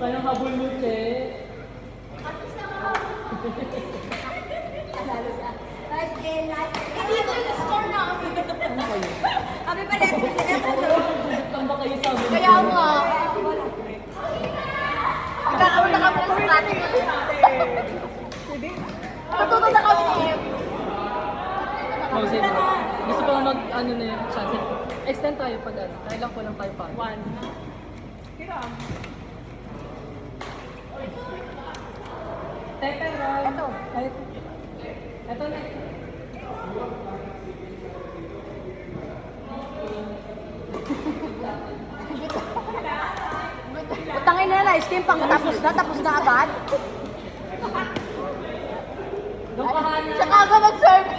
Sayang habol mo, Che. Hindi ko yung score namin. Ano kayo? Kami pa dito sila. Tamba kayo sa amin. Kaya nga. Nagkakaroon na kami ng strategy. Matuto na kami ni Em. Oh, sige. Gusto pa mag, ano na yung chance. Extend tayo pag ano. Try lang po ng 5 pa. 1. Teka, Roy. Ito. Ay, ito na. Utangin na na, steam pang tapos na agad. Doon ka, Hana. Tsaka ako nag-serve.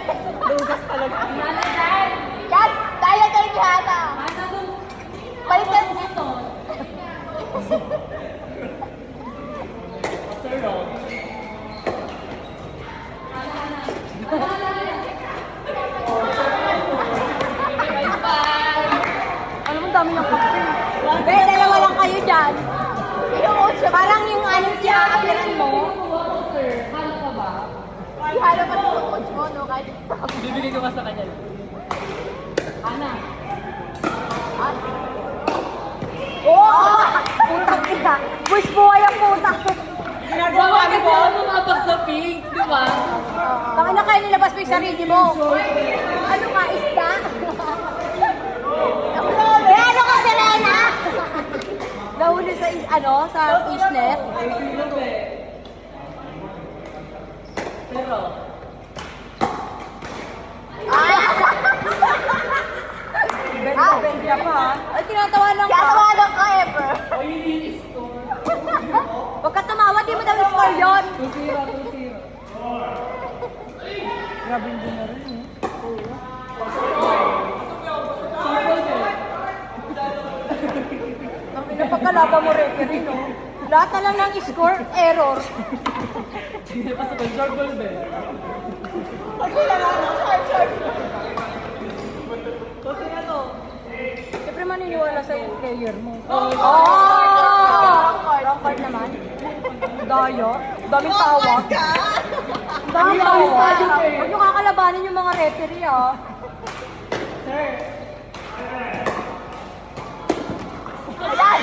Lugas talaga. Hana, dahil. Yan, daya kayo ni Hana. Hana, doon. Balikan Ito. Sir, Rob. Ano mo dami ng kape? Eh, dalawa lang kayo dyan. Parang yung ano siya, apiran mo. Sir, Hana ka ba? Ihalo pa ng coach mo, no? Kahit Bibigay ko ka sa kanya. Hana. oh! Putang ina. Buwis buhay ang putang. Ginagawa kasi ako lumabag sa pink, di ba? Baka na kayo nilabas mo yung sarili mo. Ano ka, isda? Eh, ano ka, Serena? Nahuli sa, sa fishnet. Pero, Bend ka pa, ha? Ay, tinatawanan ka. Tinatawanan ka, ever. o yun yung score. Huwag ka tumawa, di mo daw score yun. 2-0, 2-0. Grabe yung dinner rin, eh. Ang pinapagkalaban mo, referee, no? Lahat na lang ng score, error. Hindi pa sa control bell. Kasi lang ano, charge. Kasi ano? Siyempre maniniwala sa player mo. Oh! Wrong card naman. Daya. Daming tawag. Daming tawag. Huwag nyo kakalabanin yung mga referee, ah. Sir! Ayan!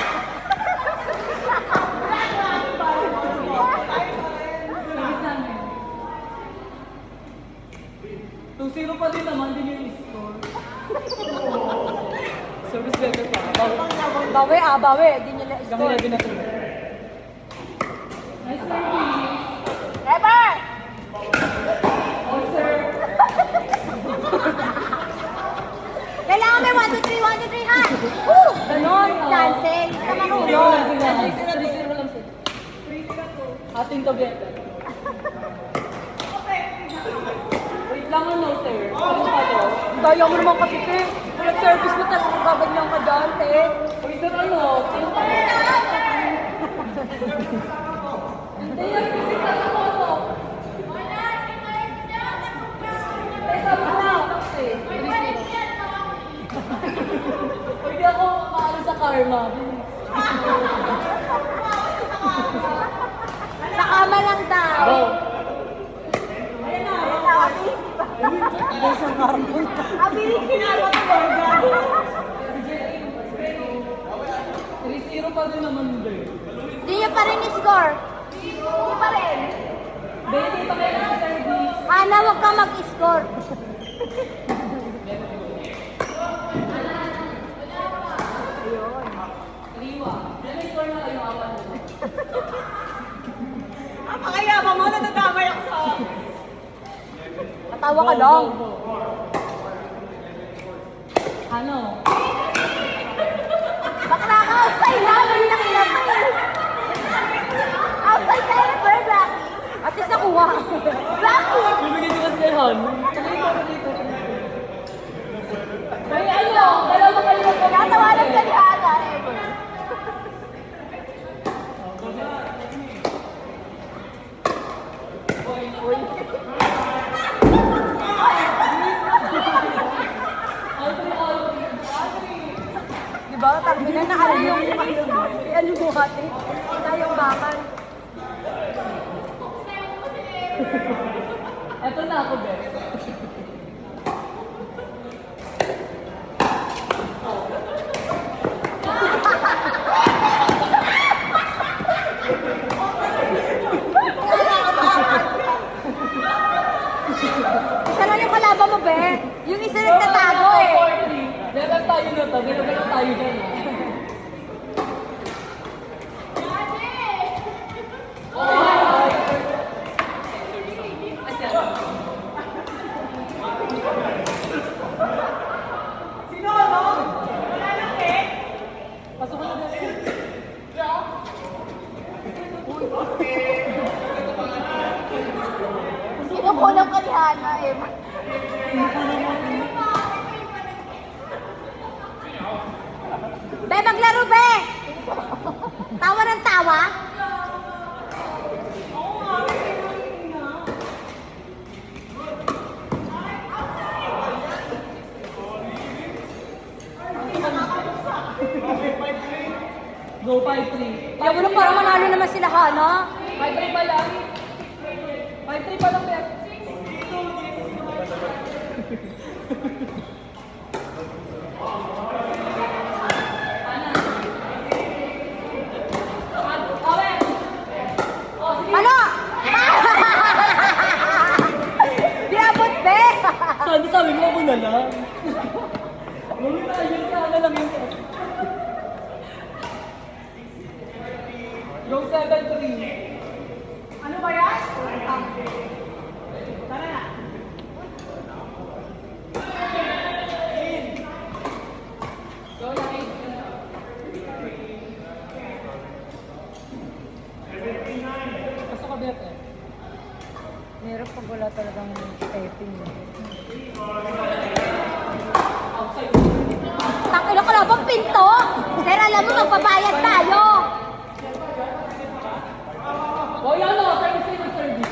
2-0 pa din naman, din yung score. Service better pa. Bawi, bawi. Di nyo na Kami score. na din natin. Nice service! Ever! Oh, sir! Kailangan may 1, 2, 3, 1, 2, 3, ha! Woo! Ganon, cancel. Sa 3-0 marunong. lang sila. 3-0 lang sila. Ating tableta. Wait lang ano, sir. Ano pa to? Daya mo naman kasi, te. Walang service mo, tapos gaganyan ka dyan, te. Wait, sir, ano? Ano pa to? Hindi yan, kasi kasi mo to. Pwede ako maano sa karma. Sa kama lang daw. Go! Abilis sinalo ko ba? 3-0 pa din naman din. Di nyo pa rin i-score. Di pa rin. Baby, pa kayo sa service. Ana, huwag ka mag-score. Liwa. May score na kayo awan mo. Pakayabang mo, natadamay ako sa... Katawa ka lang. Go, go, go. Ano? Bakla ka, outside na. Hindi na kinapay. Outside tayo na per Blackie. At least nakuha. Blackie! Bibigyan ko kasi kay Han. May ano? Dalawa kayo na po. Natawanan ka ni Hana, ever. Uy. ba? Tangin na naano yung ano mo ate? Tayong bakal. Eto na ako, Beth. Isa lang yung kalaban mo, be. Yung isa lang natago eh. Level tayo na to. Level tayo dyan. Pasok ko na dyan. Sino ko lang kalihana eh. Be, maglaro, be! Tawa ng tawa? Go 5-3. Kaya mo lang parang manalo naman sila, Hana. 5-3 pa lang. 5-3 pa lang, Beth. Ano? Di abot, be! Saan sabi mo ako na lang? Mami tayo, sana lang yun. Go 7-3. Ano ba yan? Tara na. Go na, 8. Pasok ka, Beth eh. Meron pag wala talagang stepping. Takilo ka lang bang pinto? Sir, alam mo, magbabayad tayo. Oh, yan o. Service.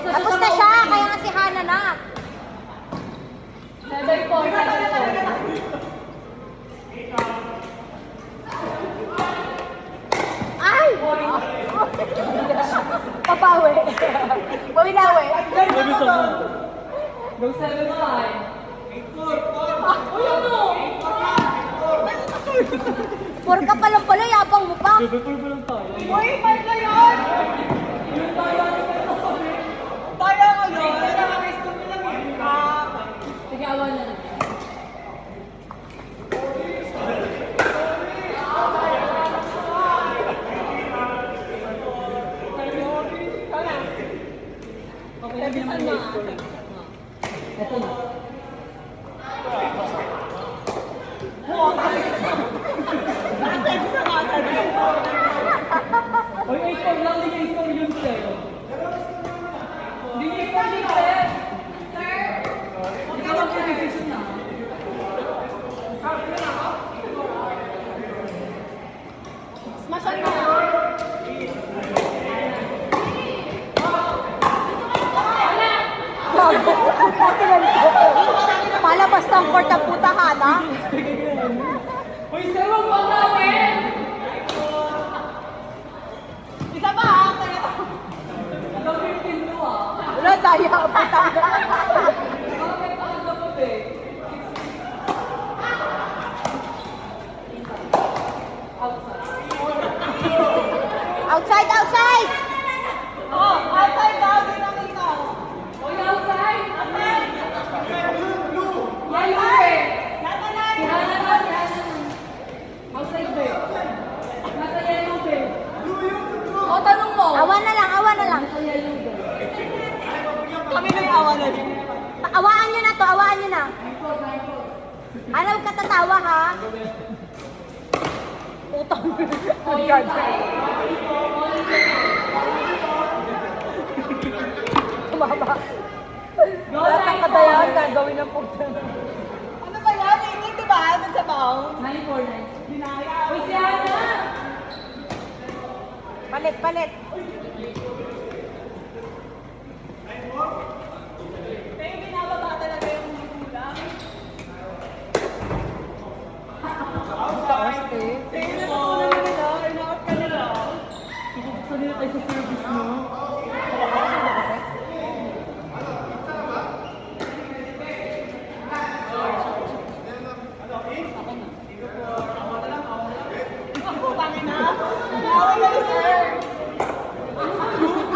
Tapos na siya, kaya nga si Hana na. 7-4. Ay! Papawi. Pawilawi. Go 7-5. Puro ka palang pala, yabang mo pa. 7-4 pa lang tayo. Uy, five na yun! Tayo nga yun! Sige, awan na. Okay, sabi naman yung score. Ito na. Oy, 8-4 lang, hindi niya score yun, sir. Hindi niya score yun, sir. Sir? Ikaw ang decision na. Smash up na. Palabas ng court ang puta, Hana. Uy, sir, wag mo namin! Isa pa, ha? Hanggang 15 to, ah. Wala, daya ka puta. Bakit ang dapat eh? Outside, outside! Oh, outside daw, din ang ikaw. Uy, outside! Yellow eh! Nasa na? Si Hana na, si Hana na. Outside ba eh? Nasa yellow ba eh? O, tanong mo. Awa na lang, awa na lang. Nasa yellow ba eh? Kami na yung awa na din. Awaan nyo na to, awaan nyo na. Ano, huwag ka tatawa, ha? Utang. Oh, God. Tumama. Lahat ng kadayahan gagawin ng pagtan. Ano ba yan? Hindi, di ba? Doon sa baon? 949. Dinaya. Uy, si Hana! Palit, palit. Pero binababa talaga yung kulang. kayo sa service mo.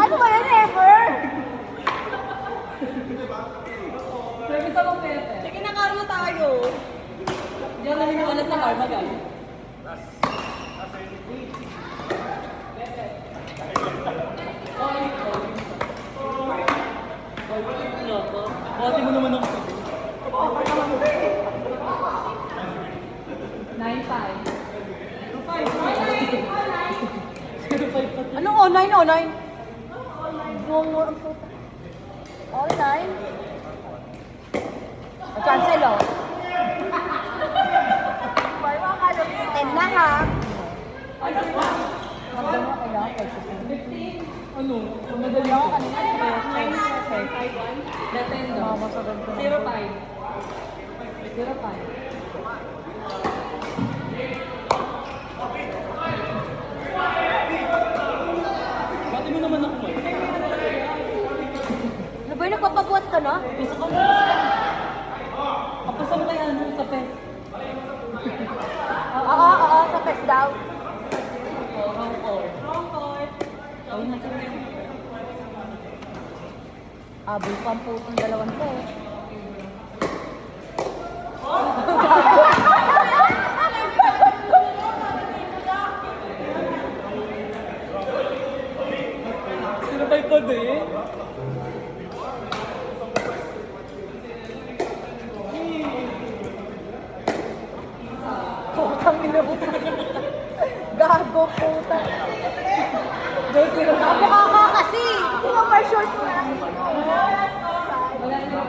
Ano ba yan, ever? Service ako, Pepe. Sige na, karma tayo. Hindi ako naniniwala sa karma, guys. Bati mo naman ako. 9-5. 0-5 Anong online, online? Buong mo ang puta. Online? Cancel, oh. 10 na, ha? Magdala mo kailangan kayo. 15. Ano? Madali ako kanina. 9-5. Detendo. 0-5. 0-5. Bati mo naman ako, Mike. Ano ba yun, nagpapabuhat ka na? Gusto ko na. Kapasam kaya ano sa pes. Oo, sa fest daw. Wrong call. Wrong call. Oh, natin. Abol pa ang putong dalawang to. Sinabay pa din. Putang ina mo. Gago, puta. Ako kaka kasi. Ikaw may short mo na. Wala na.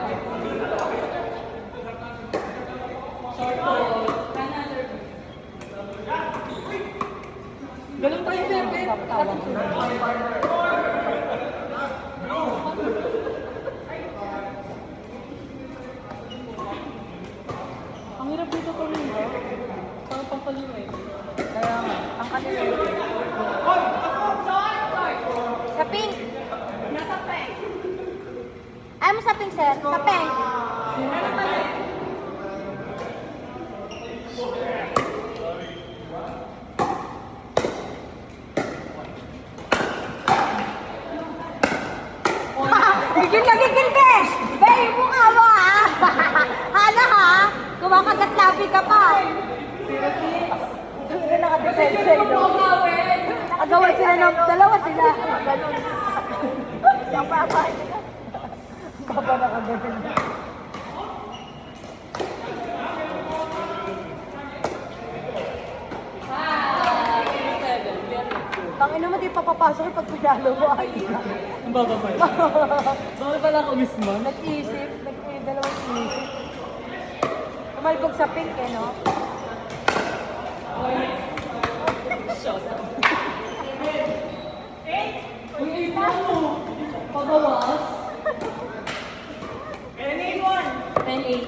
Short call. Kana service. Ganun tayo, Pepe. Tawag ko. Ang hirap dito ko rin. Parang pampaliway. Kaya nga, ang kanila. Sa pink. Nasa pink. Ayaw mo sa pink, sir? Sa pink. Gigil na gigil, besh! Be, yung mukha mo, ha? Hala, ha? Kumakagat labi ka pa. Hindi nakadefend sa'yo. Agawan sila ng dalawa sila. Ganun. Ang papa. Papa nakaganon. Tangin naman, di papapasok yung pag pinalo mo. Ay, Ang bababay. Bakit pala ako mismo? nag-iisip. Dalawang iisip. Tumalbog sa pink, eh, no? Uy, ay mo! Pagawas. 10-8.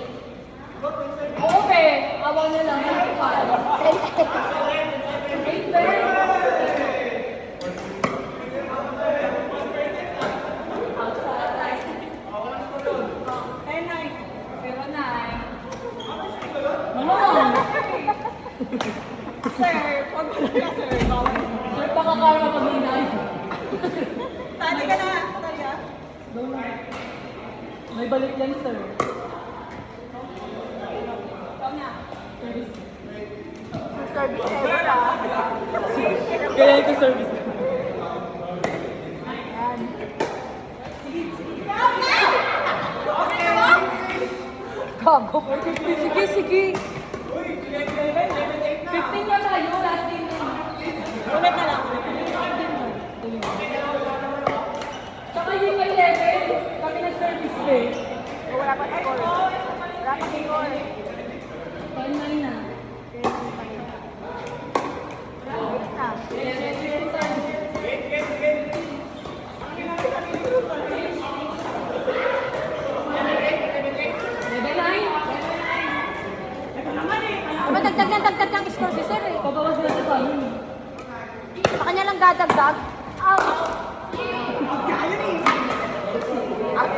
Oo, pe. Awa na lang. 8, pe. Sir, pag wala ka, sir. Bawal. Sir, pakakarma pag nanay. Tali ka na. Tali ka. May balik yan, sir. Ikaw na. Service. Service ever, ah. Kaya ito service. Ayan. Gago. Sige, sige. 15 na tayo, last game na. Ulit na lang. Tsaka yung may level, kami nag-service eh. Wala pa score. Wala pa score. 10-9 na. Dagdag ng score si sir, eh. Pabawas na sa amin. Sa kanya lang dadagdag.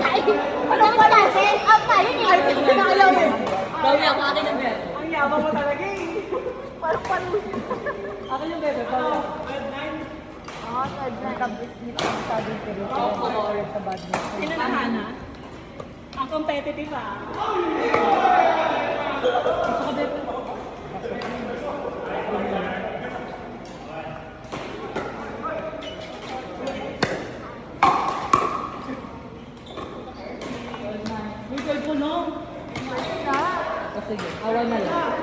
Ay, ano ang klase? Up tayo eh. Ay, ayaw eh. Bawi ako, akin yung bebe. Ang yabang mo talaga eh. Parang paru. Akin yung bebe, bawi ako. Ah, nag-compete dito sa pero sa badminton. Sino na Hana? Ang competitive ah. Gusto ko bebe. May goal po no? O sige, awa na lang.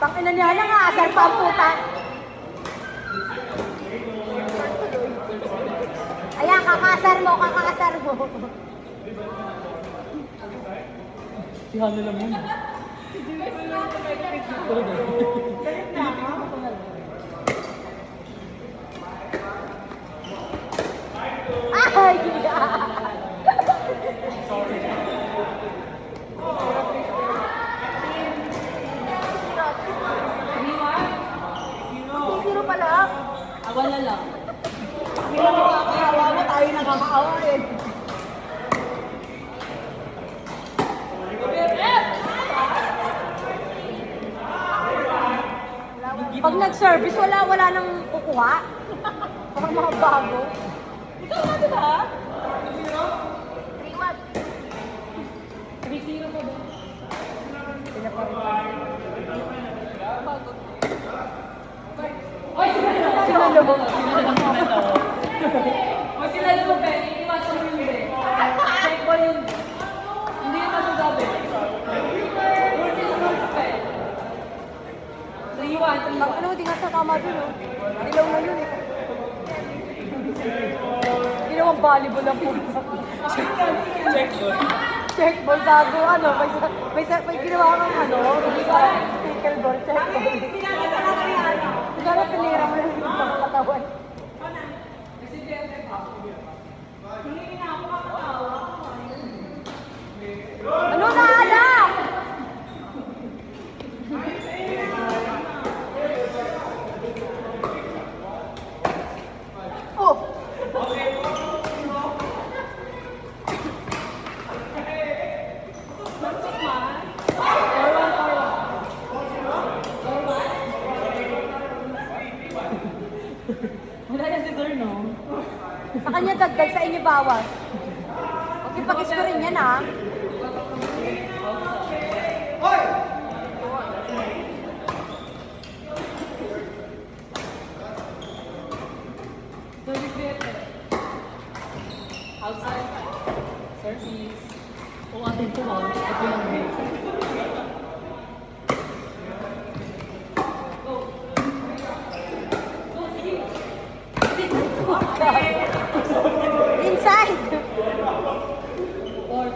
Tangina niya na nga, asar pa ang puta. Ayan, kakasar mo, kakasar mo. Si Hano lang muna. Ay! Sino pala? Awa na lang. Hindi na nakakaawa mo, tayo nakakaawa eh. Pag nag-service, wala nang kukuha. Parang mga bago. Ikaw na di ba? 3 months. 3-0 pa ba? Sinalo mo. O sinalo mo, Ben. Iiwasan mo yung Ben. Check ball yun. Hindi yung matugabi. Rules is rules, Ben. 3-1. Ano, di nga sa tama dun, oh. Ilaw na yun, eh. Ginawang volleyball ang puta. Check ball. Check ball, gago, ano, may ginawa kang ano, hindi ba, pickleball, check ball. Pinakita lang kami ano. Gano'n pinira mo lang yung katawan. Hindi na ako kakatawa. Ano na, anak? Oh! Wala yan si Sir, no? Sa kanya dagdag, sa inyo bawas. Huwag yung pag-scorein yan, ha? Service bebe. Outside. Service. O atin to, ha? Ito lang bebe. Inside! Or,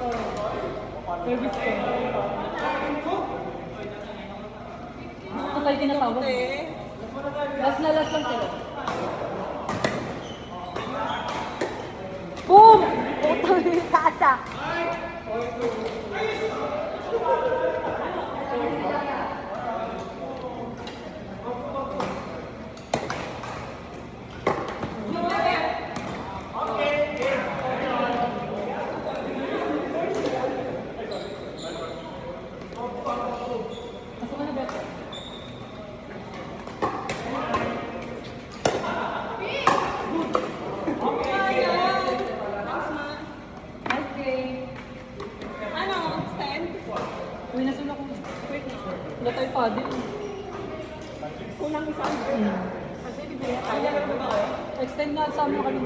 service ko. Ito tayo tinatawag. Last na last lang sila. Boom! Utang yung kasa. Pasok ka na, Beto. Nice game. Ano? Stand? Uy, nasun ako. Wala tayo paddle. Kulang isang. Extend na sa amin kami.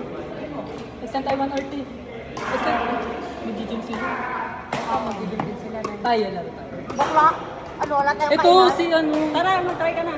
Extend tayo 1 RT. Extend. Mag-gym sila. Magiging din sila na. Tayo, laro tayo. Bakla? Ano, wala tayong Ito kainan? si ano. Tara, mag-try ka na.